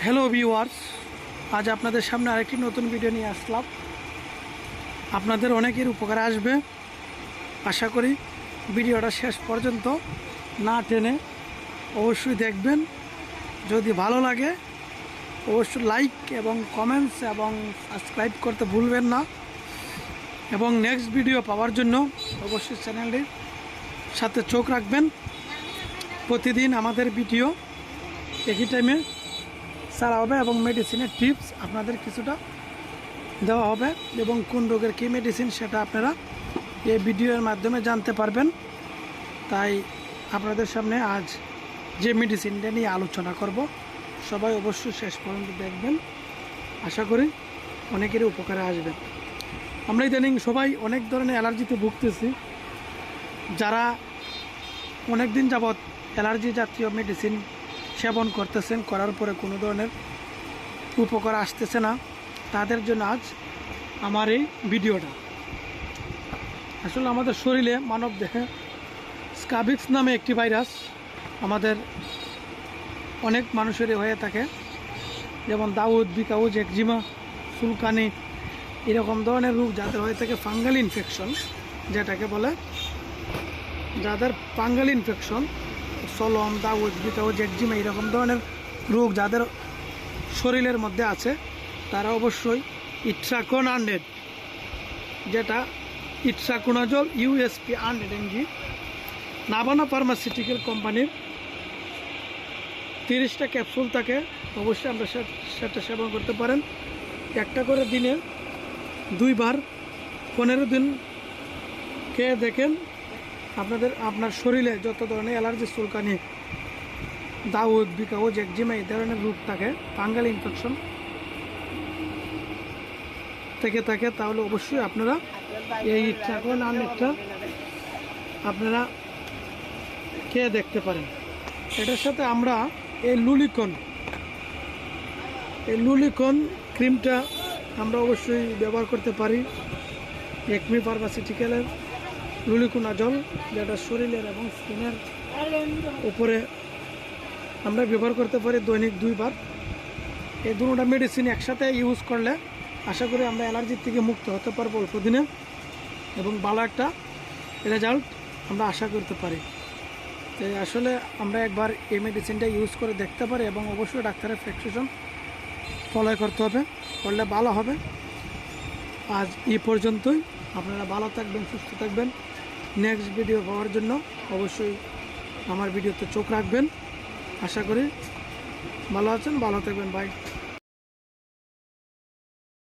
Hello viewers, আজ আপনাদের সামনে আরেকটি নতুন ভিডিও নিয়ে আসলাম। আপনাদের অনেকের উপকারে আসবে আশা করি। ভিডিওটা শেষ পর্যন্ত না টেনে অবশ্যই দেখবেন। যদি ভালো লাগে অবশ্যই লাইক এবং কমেন্টস এবং সাবস্ক্রাইব করতে ভুলবেন না। এবং নেক্সট ভিডিও পাওয়ার জন্য অবশ্যই চ্যানেলটির সাথে চোখ রাখবেন। প্রতিদিন আমাদের ভিডিও একই টাইমে ছাড়া হবে এবং মেডিসিনের টিপস আপনাদের কিছুটা দেওয়া হবে এবং কোন রোগের কী মেডিসিন সেটা আপনারা এই ভিডিওর মাধ্যমে জানতে পারবেন। তাই আপনাদের সামনে আজ যে মেডিসিনটা নিয়ে আলোচনা করব, সবাই অবশ্যই শেষ পর্যন্ত দেখবেন। আশা করি অনেকেরই উপকারে আসবে। আমরা ইদানিং সবাই অনেক ধরনের অ্যালার্জিতে ভুগতেছি। যারা অনেক দিন যাবৎ অ্যালার্জি জাতীয় মেডিসিন সেবন করতেছেন, করার পরে কোনো ধরনের উপকার আসতেছে না, তাদের জন্য আজ আমার এই ভিডিওটা। আসলে আমাদের শরীরে মানব দেহে স্কাবিক্স নামে একটি ভাইরাস আমাদের অনেক মানুষেরই হয়ে থাকে, যেমন দাউদ, বিকাউজ, একজিমা, চুলকানি, এরকম ধরনের রোগ যাদের হয়ে থাকে। ফাঙ্গাল ইনফেকশন যেটাকে বলে, যাদের ফাঙ্গাল ইনফেকশন, সলম, দাউদ, বিকাউজ, একজিমা এরকম ধরনের রোগ যাদের শরীরের মধ্যে আছে, তারা অবশ্যই ইট্রাকোন 100, যেটা itraconazole USP 100 mg, Navana pharmaceutical কোম্পানির 30টা ক্যাপসুল থাকে। অবশ্যই আমরা সেটা সেবন করতে পারেন। একটা করে দিনে 2 বার 15 দিন খেয়ে দেখেন আপনার শরীরে যত ধরনের অ্যালার্জি, চুলকানি, দাউদ, বিকাউজ, একজিমা এই ধরনের রোগ থাকে, ফাঙ্গাল ইনফেকশন থেকে থাকে, তাহলে অবশ্যই আপনারা এই ইট্রাকোন 100টা আপনারা খেয়ে দেখতে পারেন। এটার সাথে আমরা এই লুলিকন ক্রিমটা আমরা অবশ্যই ব্যবহার করতে পারি। একমি ফার্মাসিউটিক্যালের লুলিকোনাজল, যেটা শরীরের এবং স্কিনের উপরে আমরা ব্যবহার করতে পারি দৈনিক 2 বার। এই দুটো মেডিসিন একসাথে ইউজ করলে আশা করি আমরা অ্যালার্জির থেকে মুক্ত হতে পারবো অল্প দিনে এবং ভালো একটা রেজাল্ট আমরা আশা করতে পারি। তো আসলে আমরা একবার এই মেডিসিনটা ইউজ করে দেখতে পারি এবং অবশ্যই ডাক্তারের প্রেসক্রিপশন ফলো করতে হবে, করলে ভালো হবে। আজ এই পর্যন্তই। আপনারা ভালো থাকবেন, সুস্থ থাকবেন। নেক্সট ভিডিও পাওয়ার জন্য অবশ্যই আমার ভিডিওতে চোখ রাখবেন। আশা করি ভালো আছেন, ভালো থাকবেন। বাই।